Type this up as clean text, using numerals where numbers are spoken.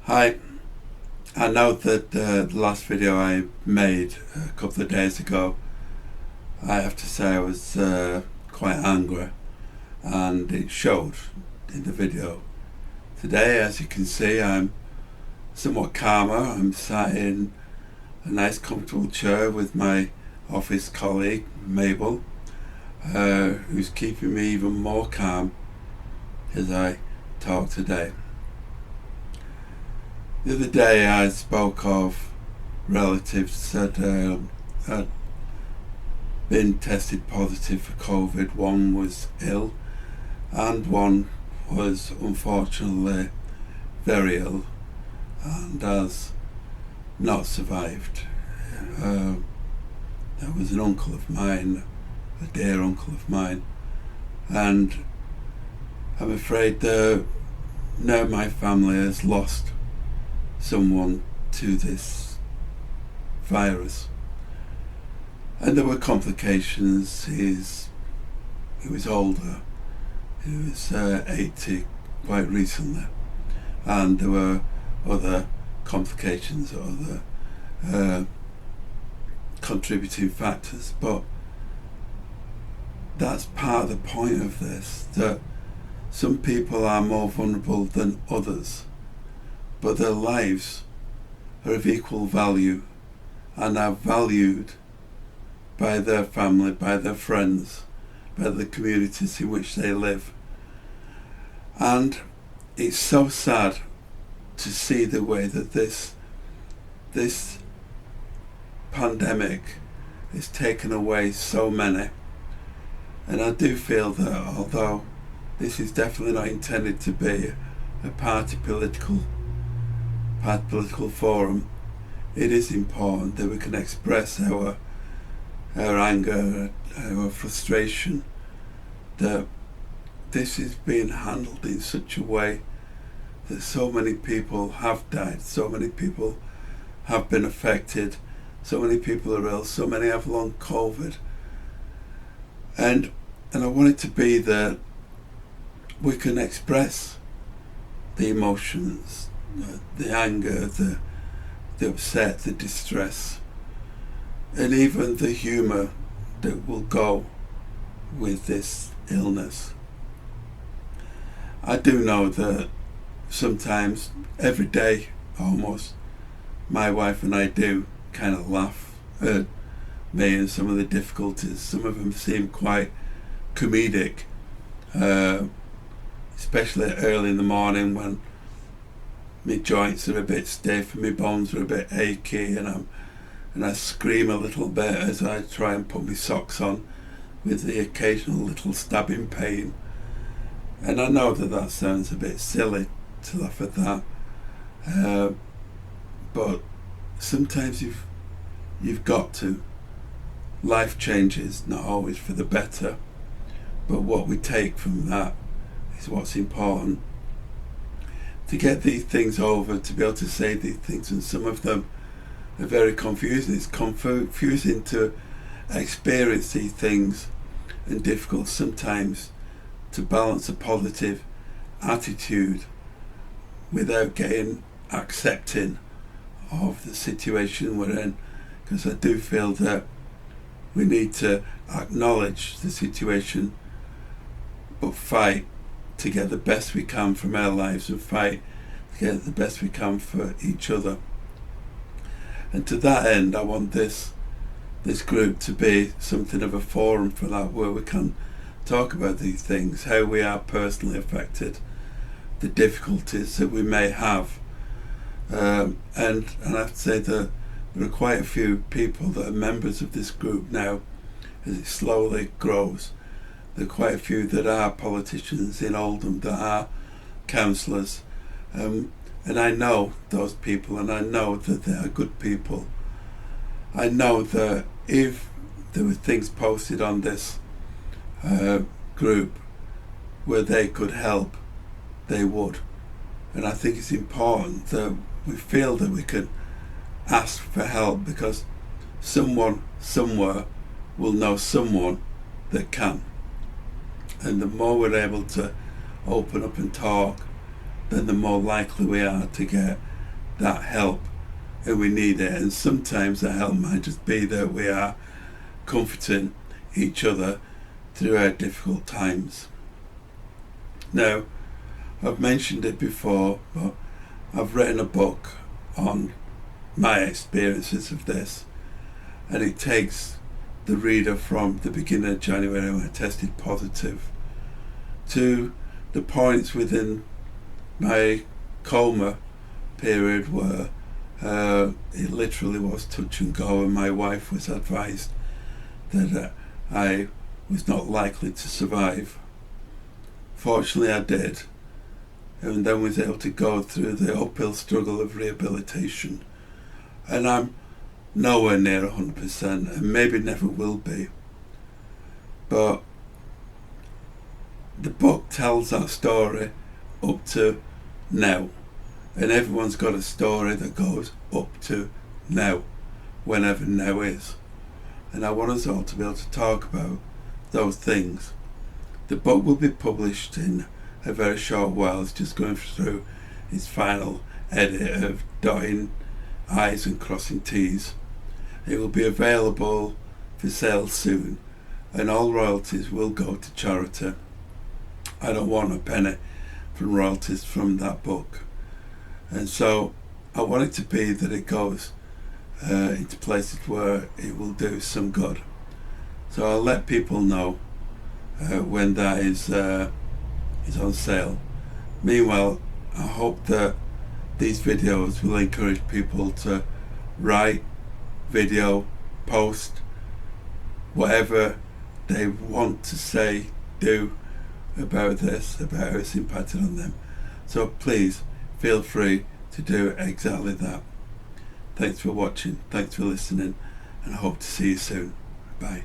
Hi, I know that the last video I made a couple of days ago, I have to say I was quite angry, and it showed in the video. Today, as you can see, I'm somewhat calmer. I'm sat in a nice comfortable chair with my office colleague Mabel, who's keeping me even more calm as I talk today. The other day I spoke of relatives that had been tested positive for COVID. One was ill and one was unfortunately very ill and has not survived. There was an uncle of mine, a dear uncle of mine, and I'm afraid now my family has lost someone to this virus, and there were complications. He was older. He was 80 quite recently, and there were other complications, other contributing factors. But that's part of the point of this, that some people are more vulnerable than others, but their lives are of equal value and are valued by their family, by their friends, by the communities in which they live. And it's so sad to see the way that this pandemic has taken away so many. And I do feel that although this is definitely not intended to be a political forum, it is important that we can express our anger, our frustration, that this is being handled in such a way that so many people have died, so many people have been affected, so many people are ill, so many have long COVID. And I want it to be that we can express the emotions, the anger, the upset, the distress, and even the humour that will go with this illness. I do know that sometimes, every day almost, my wife and I do kind of laugh at me and some of the difficulties. Some of them seem quite comedic, especially early in the morning when my joints are a bit stiff and my bones are a bit achy, and I scream a little bit as I try and put my socks on, with the occasional little stabbing pain. And I know that sounds a bit silly to laugh at that, but sometimes you've got to. Life changes, not always for the better, but what we take from that is what's important. To get these things over, to be able to say these things, and some of them are very confusing. It's confusing to experience these things, and difficult sometimes to balance a positive attitude without getting accepting of the situation we're in, because I do feel that we need to acknowledge the situation, but fight to get the best we can from our lives, and fight to get the best we can for each other. And to that end, I want this group to be something of a forum for that, where we can talk about these things, how we are personally affected, the difficulties that we may have, and I have to say that there are quite a few people that are members of this group now, as it slowly grows. There are quite a few that are politicians in Oldham, that are councillors, and I know those people, and I know that they are good people. I know that if there were things posted on this group where they could help, they would. And I think it's important that we feel that we can ask for help, because someone somewhere will know someone that can. And the more we're able to open up and talk, then the more likely we are to get that help and we need it, and sometimes that help might just be that we are comforting each other through our difficult times. Now, I've mentioned it before, but I've written a book on my experiences of this, and it takes the reader from the beginning of January when I tested positive to the points within my coma period where it literally was touch and go, and my wife was advised that I was not likely to survive. Fortunately I did, and then was able to go through the uphill struggle of rehabilitation, and I'm nowhere near 100% and maybe never will be, but the book tells that story up to now, and everyone's got a story that goes up to now, whenever now is, and I want us all to be able to talk about those things. The book will be published in a very short while. It's just going through its final edit of dotting I's and crossing T's. It will be available for sale soon, and all royalties will go to charity. I don't want a penny from royalties from that book, and so I want it to be that it goes into places where it will do some good. So I'll let people know when that is on sale. Meanwhile, I hope that these videos will encourage people to write, video, post, whatever they want to say, do about this, about how it's impacted on them. So please feel free to do exactly that. Thanks for watching, thanks for listening, and I hope to see you soon. Bye.